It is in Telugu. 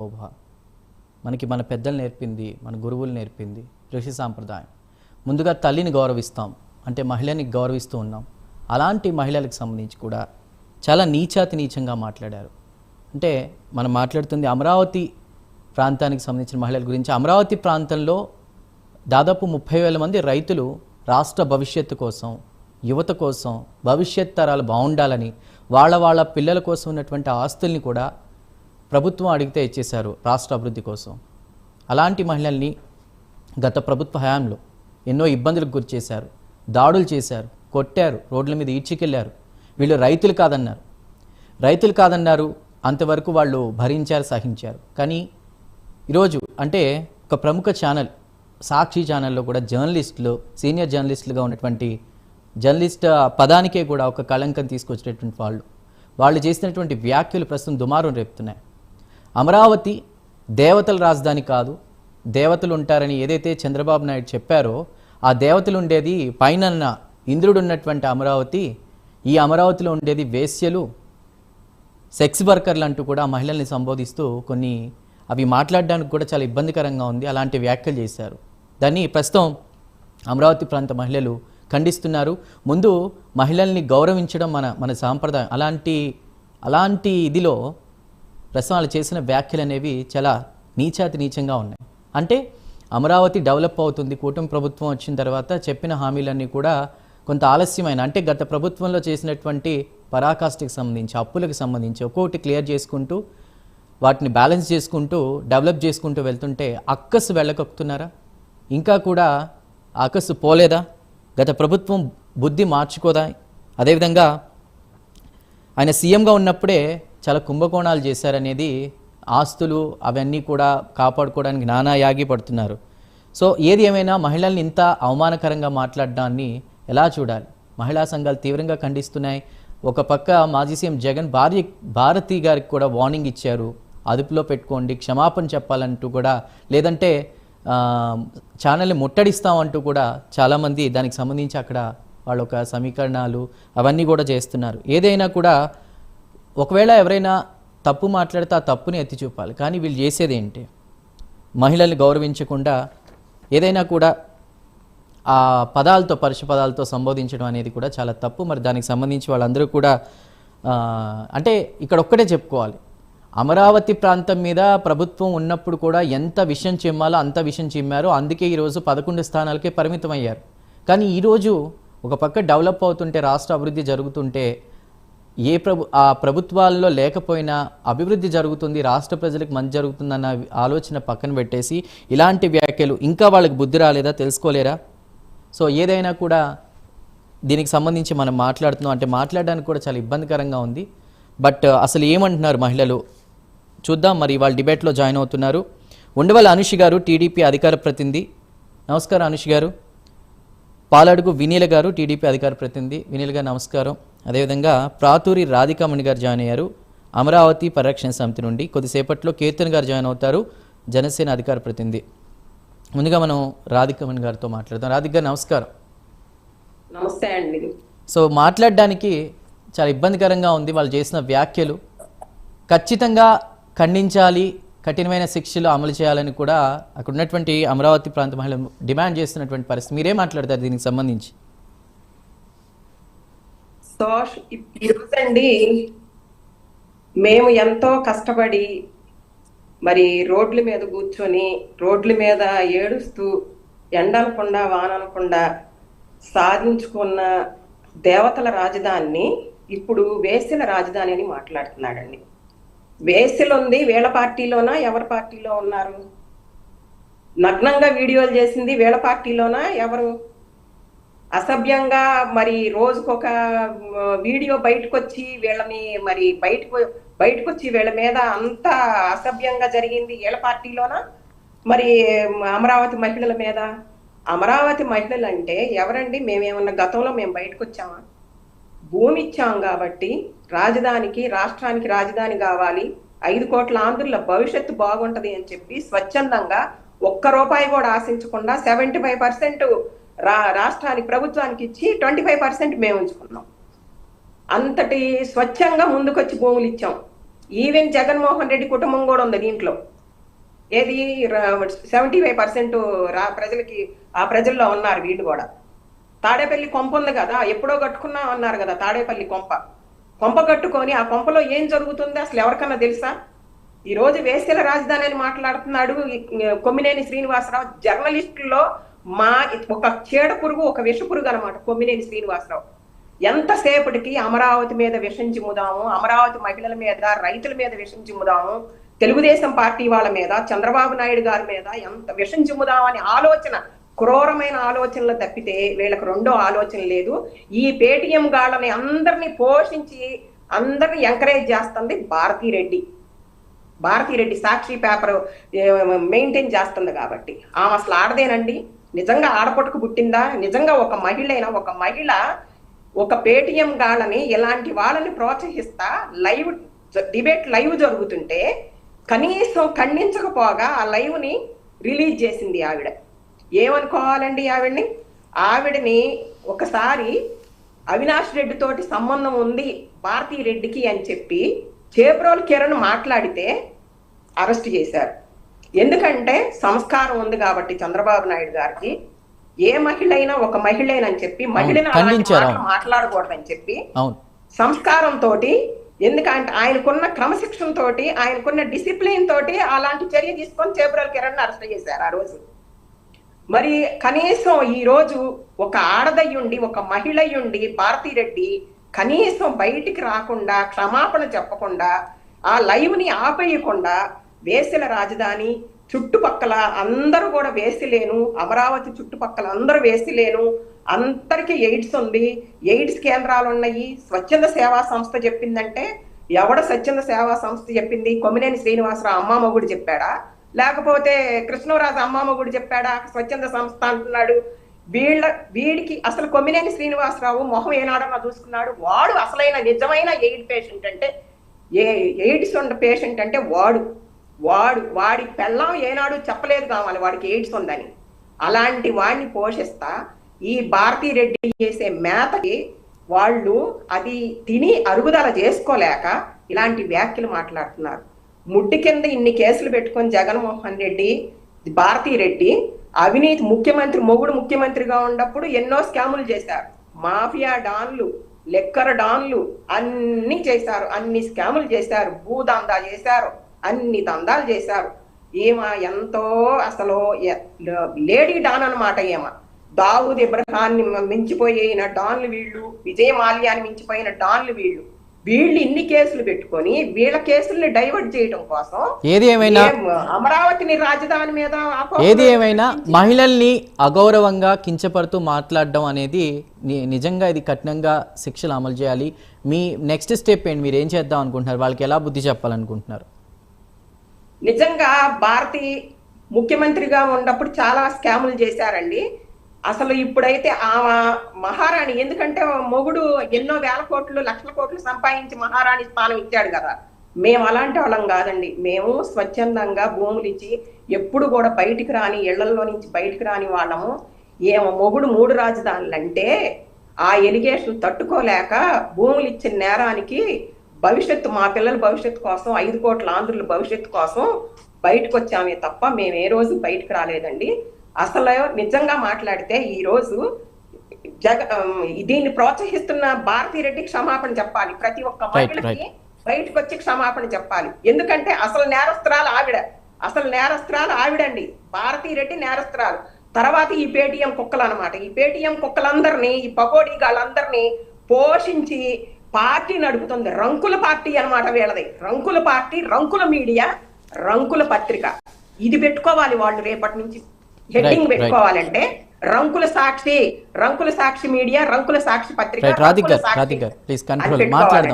శోభ మనకి మన పెద్దలు నేర్పింది, మన గురువులు నేర్పింది ఋషి సాంప్రదాయం. ముందుగా తల్లిని గౌరవిస్తాం, అంటే మహిళని గౌరవిస్తూ ఉన్నాం. అలాంటి మహిళలకు సంబంధించి కూడా చాలా నీచాతి నీచంగా మాట్లాడారు. అంటే మనం మాట్లాడుతుంది అమరావతి ప్రాంతానికి సంబంధించిన మహిళల గురించి. అమరావతి ప్రాంతంలో దాదాపు 30,000 మంది రైతులు రాష్ట్ర భవిష్యత్తు కోసం, యువత కోసం, భవిష్యత్ తరాలు బాగుండాలని వాళ్ళ పిల్లల కోసం ఉన్నటువంటి ఆస్తుల్ని కూడా ప్రభుత్వం అడిగితే ఇచ్చేశారు రాష్ట్ర అభివృద్ధి కోసం. అలాంటి మహిళల్ని గత ప్రభుత్వ హయాంలో ఎన్నో ఇబ్బందులకు గురి చేశారు, దాడులు చేశారు, కొట్టారు, రోడ్ల మీద ఈడ్చికెళ్ళారు. వీళ్ళు రైతులు కాదన్నారు, అంతవరకు వాళ్ళు భరించారు, సహించారు. కానీ ఈరోజు అంటే ఒక ప్రముఖ ఛానల్ సాక్షి ఛానల్లో కూడా జర్నలిస్టులు, సీనియర్ జర్నలిస్టులుగా ఉన్నటువంటి జర్నలిస్ట్ పదానికే కూడా ఒక కళంకం తీసుకొచ్చేటటువంటి వాళ్ళు చేసినటువంటి వ్యాఖ్యలు ప్రస్తుతం దుమారం రేపుతున్నాయి. అమరావతి దేవతల రాజధాని కాదు, దేవతలు ఉంటారని ఏదైతే చంద్రబాబు నాయుడు చెప్పారో ఆ దేవతలు ఉండేది పైన ఇంద్రుడు ఉన్నటువంటి అమరావతి. ఈ అమరావతిలో ఉండేది వేశ్యలు, సెక్స్ వర్కర్లు అంటూ కూడా మహిళల్ని సంబోధిస్తూ కొన్ని అవి మాట్లాడడానికి కూడా చాలా ఇబ్బందికరంగా ఉంది. అలాంటి వ్యాఖ్యలు చేశారు. దాన్ని ప్రస్తుతం అమరావతి ప్రాంత మహిళలు ఖండిస్తున్నారు. ముందు మహిళల్ని గౌరవించడం మన సాంప్రదాయం. అలాంటి ఇదిలో ప్రస్తుతం వాళ్ళు చేసిన వ్యాఖ్యలు అనేవి చాలా నీచాతి నీచంగా ఉన్నాయి. అంటే అమరావతి డెవలప్ అవుతుంది, కూటమి ప్రభుత్వం వచ్చిన తర్వాత చెప్పిన హామీలన్నీ కూడా కొంత ఆలస్యమైన, అంటే గత ప్రభుత్వంలో చేసినటువంటి పరాకాష్ఠకి సంబంధించి, అప్పులకు సంబంధించి ఒక్కొక్కటి క్లియర్ చేసుకుంటూ, వాటిని బ్యాలెన్స్ చేసుకుంటూ, డెవలప్ చేసుకుంటూ వెళ్తుంటే అక్కసు వెళ్ళకొక్కుతున్నారా? ఇంకా కూడా అక్కసు పోలేదా? గత ప్రభుత్వం బుద్ధి మార్చుకోదా? అదేవిధంగా ఆయన సీఎంగా ఉన్నప్పుడే చాలా కుంభకోణాలు చేశారనేది, ఆస్తులు అవన్నీ కూడా కాపాడుకోవడానికి నానా యాగి పడుతున్నారు. సో ఏది ఏమైనా మహిళల్ని ఇంత అవమానకరంగా మాట్లాడడాన్ని ఎలా చూడాలి? మహిళా సంఘాలు తీవ్రంగా ఖండిస్తున్నాయి. ఒక పక్క మాజీ సీఎం జగన్ భారతి గారికి కూడా వార్నింగ్ ఇచ్చారు, అదుపులో పెట్టుకోండి, క్షమాపణ చెప్పాలంటూ కూడా, లేదంటే ఛానల్ని ముట్టడిస్తామంటూ కూడా చాలామంది దానికి సంబంధించి అక్కడ వాళ్ళ ఒక సమీకరణాలు అవన్నీ కూడా చేస్తున్నారు. ఏదైనా కూడా ఒకవేళ ఎవరైనా తప్పు మాట్లాడితే ఆ తప్పుని ఎత్తి చూపాలి. కానీ వీళ్ళు చేసేది ఏంటి? మహిళల్ని గౌరవించకుండా ఏదైనా కూడా ఆ పదాలతో, పరుష పదాలతో సంబోధించడం అనేది కూడా చాలా తప్పు. మరి దానికి సంబంధించి వాళ్ళందరూ కూడా అంటే ఇక్కడ ఒక్కటే చెప్పుకోవాలి, అమరావతి ప్రాంతం మీద ప్రభుత్వం ఉన్నప్పుడు కూడా ఎంత విషయం చిమ్మాలో అంత విషయం చిమ్మారు. అందుకే ఈరోజు 11 స్థానాలకే పరిమితం అయ్యారు. కానీ ఈరోజు ఒక పక్క డెవలప్ అవుతుంటే, రాష్ట్ర అభివృద్ధి జరుగుతుంటే, ఆ ప్రభుత్వాల్లో లేకపోయినా అభివృద్ధి జరుగుతుంది, రాష్ట్ర ప్రజలకు మంచి జరుగుతుందన్న ఆలోచన పక్కన పెట్టేసి ఇలాంటి వ్యాఖ్యలు, ఇంకా వాళ్ళకి బుద్ధి రాలేదా, తెలుసుకోలేరా? సో ఏదైనా కూడా దీనికి సంబంధించి మనం మాట్లాడుతున్నాం అంటే మాట్లాడడానికి కూడా చాలా ఇబ్బందికరంగా ఉంది. బట్ అసలు ఏమంటున్నారు మహిళలు చూద్దాం. మరి వాళ్ళ డిబేట్లో జాయిన్ అవుతున్నారు ఉండవల్లి అనుషి గారు, టీడీపీ అధికార ప్రతినిధి. నమస్కారం అనుషి గారు. పాలడుగు వినీల గారు, టీడీపీ అధికార ప్రతినిధి. వినీల గారు నమస్కారం. అదేవిధంగా ప్రాతూరి రాధికామణి గారు జాయిన్ అయ్యారు అమరావతి పరిరక్షణ సమితి నుండి. కొద్దిసేపట్లో కీర్తన్ గారు జాయిన్ అవుతారు, జనసేన అధికార ప్రతినిధి. ముందుగా మనం రాధికామణి గారితో మాట్లాడదాం. రాధిక గారు నమస్కారం. నమస్తే అండి. సో మాట్లాడడానికి చాలా ఇబ్బందికరంగా ఉంది వాళ్ళు చేసిన వ్యాఖ్యలు. ఖచ్చితంగా ఖండించాలి, కఠినమైన శిక్షలు అమలు చేయాలని కూడా అక్కడ ఉన్నటువంటి అమరావతి ప్రాంత మహిళలు డిమాండ్ చేస్తున్నటువంటి పరిస్థితి. మీరేం మాట్లాడతారు దీనికి సంబంధించి? సో ఈరోజండి మేము ఎంతో కష్టపడి మరి రోడ్ల మీద కూర్చొని, రోడ్ల మీద ఏడుస్తూ, ఎండనకుండా వాననకుండా సాధించుకున్న దేవతల రాజధానిని ఇప్పుడు వేశ్యల రాజధాని అని మాట్లాడుతున్నాడండి. వేశ్యలు ఉంది వీళ్ళ పార్టీలోనా, ఎవరి పార్టీలో ఉన్నారు? నగ్నంగా వీడియోలు చేసింది వీళ్ళ పార్టీలోనా, ఎవరు? అసభ్యంగా మరి రోజుకొక వీడియో బయటకు వచ్చి వీళ్ళని మరి బయటకు వచ్చి వీళ్ళ మీద అంత అసభ్యంగా జరిగింది వీళ్ళ పార్టీలోనా, మరి అమరావతి మహిళల మీద? అమరావతి మహిళలు అంటే ఎవరండి? మేమేమన్నా గతంలో మేము బయటకు వచ్చామా? భూమి ఇచ్చాం కాబట్టి రాజధానికి, రాష్ట్రానికి రాజధాని కావాలి, 5 కోట్ల ఆంధ్రుల భవిష్యత్తు బాగుంటది అని చెప్పి స్వచ్ఛందంగా ₹1 కూడా ఆశించకుండా 75% రాష్ట్రానికి, ప్రభుత్వానికి ఇచ్చి 25% మేము ఉంచుకున్నాం. అంతటి స్వచ్ఛంగా ముందుకొచ్చి భూములు ఇచ్చాం. ఈవెన్ జగన్మోహన్ రెడ్డి కుటుంబం కూడా ఉంది దీంట్లో. ఏది 75% ప్రజలకి ఆ ప్రజల్లో ఉన్నారు వీళ్ళు కూడా. తాడేపల్లి కొంప ఉంది కదా, ఎప్పుడో కట్టుకున్నా అన్నారు కదా తాడేపల్లి కొంప కట్టుకొని ఆ కొంపలో ఏం జరుగుతుందో అసలు ఎవరికన్నా తెలుసా? ఈ రోజు వేశ్యల రాజధాని అని మాట్లాడుతున్నాడు కొమ్మినేని శ్రీనివాసరావు. జర్నలిస్టుల్లో ఒక చీడ పురుగు, ఒక విష పురుగు అనమాట కొమ్మినేని శ్రీనివాసరావు. ఎంతసేపటికి అమరావతి మీద విషం చిమ్ముదాము, అమరావతి మహిళల మీద, రైతుల మీద విషం చిమ్ముదాము, తెలుగుదేశం పార్టీ వాళ్ళ మీద, చంద్రబాబు నాయుడు గారి మీద ఎంత విషం చిమ్ముదామని ఆలోచన, క్రూరమైన ఆలోచనలు తప్పితే వీళ్ళకి రెండో ఆలోచన లేదు. ఈ పేటీఎం గాళ్ళని అందరినీ పోషించి అందరినీ ఎంకరేజ్ చేస్తుంది భారతీరెడ్డి సాక్షి పేపర్ మెయింటైన్ చేస్తుంది కాబట్టి. ఆమె అసలు ఆడదేనండి, నిజంగా ఆడపట్టుకు పుట్టిందా? నిజంగా ఒక మహిళ ఒక పేటీఎం గాళ్ళని ఇలాంటి వాళ్ళని ప్రోత్సహిస్తా డిబేట్ లైవ్ జరుగుతుంటే కనీసం ఖండించకపోగా ఆ లైవ్ ని రిలీజ్ చేసింది ఆవిడ. ఏమనుకోవాలండి ఆవిడని ఒకసారి అవినాష్ రెడ్డి తోటి సంబంధం ఉంది భారతీ రెడ్డికి అని చెప్పి చేబ్రోలు కిరణ్ మాట్లాడితే అరెస్ట్ చేశారు. ఎందుకంటే సంస్కారం ఉంది కాబట్టి చంద్రబాబు నాయుడు గారికి. ఏ మహిళైనా ఒక మహిళైనని చెప్పి మహిళను మాట్లాడకూడదని చెప్పి సంస్కారంతో, ఎందుకంటే ఆయనకున్న క్రమశిక్షణ తోటి, ఆయనకున్న డిసిప్లిన్ తోటి అలాంటి చర్య తీసుకొని చేబ్రోలు కిరణ్ అరెస్ట్ చేశారు ఆ రోజు. మరి కనీసం ఈ రోజు ఒక ఆడదయ్యుండి, ఒక మహిళయ్యుండి భారతీరెడ్డి కనీసం బయటికి రాకుండా, క్షమాపణ చెప్పకుండా, ఆ లైవ్ ని ఆపేయకుండా, వేశ్యల రాజధాని చుట్టుపక్కల అందరూ కూడా వేసిలేను, అమరావతి చుట్టుపక్కల అందరూ వేసిలేను, అందరికీ ఎయిడ్స్ ఉంది, ఎయిడ్స్ కేంద్రాలు ఉన్నాయి, స్వచ్ఛంద సేవా సంస్థ చెప్పిందంటే ఎవడ స్వచ్ఛంద సేవా సంస్థ చెప్పింది? కొమ్మినేని శ్రీనివాసరావు అమ్మ మొగుడు చెప్పాడా, లేకపోతే కృష్ణరాజు అమ్మ మొగుడు చెప్పాడా? స్వచ్ఛంద సంస్థ అంటున్నాడు. వీడికి అసలు కొమ్మినేని శ్రీనివాసరావు మొహం ఏనాడన్నా చూసుకున్నాడు? వాడు అసలైన నిజమైన ఎయిడ్స్ ఉన్న పేషెంట్ అంటే వాడి పెళ్ళం ఏనాడు చెప్పలేదు కావాలి వాడికి ఎయిడ్స్ ఉందని. అలాంటి వాడిని పోషిస్తా ఈ భారతీరెడ్డి చేసే మేతకి వాళ్ళు అది తిని అరుగుదల చేసుకోలేక ఇలాంటి వ్యాఖ్యలు మాట్లాడుతున్నారు. ముడ్డి కింద ఇన్ని కేసులు పెట్టుకొని జగన్మోహన్ రెడ్డి, భారతీరెడ్డి అవినీతి మొగుడు ముఖ్యమంత్రిగా ఉన్నప్పుడు ఎన్నో స్కాములు చేశారు. మాఫియా డాన్లు, లెక్కర డాన్లు అన్ని చేశారు, అన్ని స్కాములు చేశారు, భూదందా చేశారు, అన్ని దందాలు చేశారు. ఎంతో అసలు లేడీ డాన్ అనమాట. దావూద్ ఇబ్రహాన్ని మించిపోయిన డాన్లు వీళ్ళు, విజయ మాల్యాన్ని మించిపోయిన డాన్లు వీళ్ళు ఇన్ని కేసులు పెట్టుకొని వీళ్ళ కేసుల్ని డైవర్ట్ చేయడం కోసం అమరావతిని రాజధాని మీద ఏది ఏమైనా మహిళల్ని అగౌరవంగా కించపడుతూ మాట్లాడడం అనేది నిజంగా ఇది కఠినంగా శిక్షలు అమలు చేయాలి. మీ నెక్స్ట్ స్టెప్ ఏంటి? మీరు ఏం చేద్దాం అనుకుంటున్నారు? వాళ్ళకి ఎలా బుద్ధి చెప్పాలనుకుంటున్నారు? నిజంగా భారతి ముఖ్యమంత్రిగా ఉన్నప్పుడు చాలా స్కాములు చేశారండి. అసలు ఇప్పుడైతే ఆమె మహారాణి, ఎందుకంటే మొగుడు ఎన్నో వేల కోట్లు, లక్షల కోట్లు సంపాదించి మహారాణి స్థానం ఇచ్చాడు కదా. మేము అలాంటి వాళ్ళం కాదండి. మేము స్వచ్ఛందంగా భూములు ఇచ్చి ఎప్పుడు కూడా బయటికి రాని, ఇళ్లలో నుంచి బయటికి రాని వాళ్ళము. మొగుడు 3 రాజధానులు అంటే ఆ ఎలిగేషన్ తట్టుకోలేక భూములు ఇచ్చిన నేరానికి మా పిల్లల భవిష్యత్తు కోసం, 5 కోట్ల ఆంధ్రుల భవిష్యత్తు కోసం బయటకు వచ్చామే తప్ప మేము ఏ రోజు బయటకు రాలేదండి. అసలు నిజంగా మాట్లాడితే ఈ రోజు దీన్ని ప్రోత్సహిస్తున్న భారతీరెడ్డి క్షమాపణ చెప్పాలి. ప్రతి ఒక్క మహిళకి బయటకు వచ్చి క్షమాపణ చెప్పాలి. ఎందుకంటే అసలు నేరస్తురాలు ఆవిడండి. భారతీరెడ్డి నేరస్తురాలు. తర్వాత ఈ పేటీఎం కుక్కలు అనమాట. ఈ పేటీఎం కుక్కలందరినీ, ఈ పకోడీ గాళ్ళందరినీ పోషించి పార్టీ నడుపుతుంది. రంకుల పార్టీ అనమాట వీళ్ళది. రంకుల పార్టీ, రంకుల మీడియా, రంకుల పత్రిక. ఇది పెట్టుకోవాలి వాళ్ళు రేపటి నుంచి. హెడ్డింగ్ పెట్టుకోవాలంటే రంకుల సాక్షి మీడియా, రంకుల సాక్షి పత్రిక, రాధిక ప్లీజ్ కంట్రోల్ మాట్లాడదాం.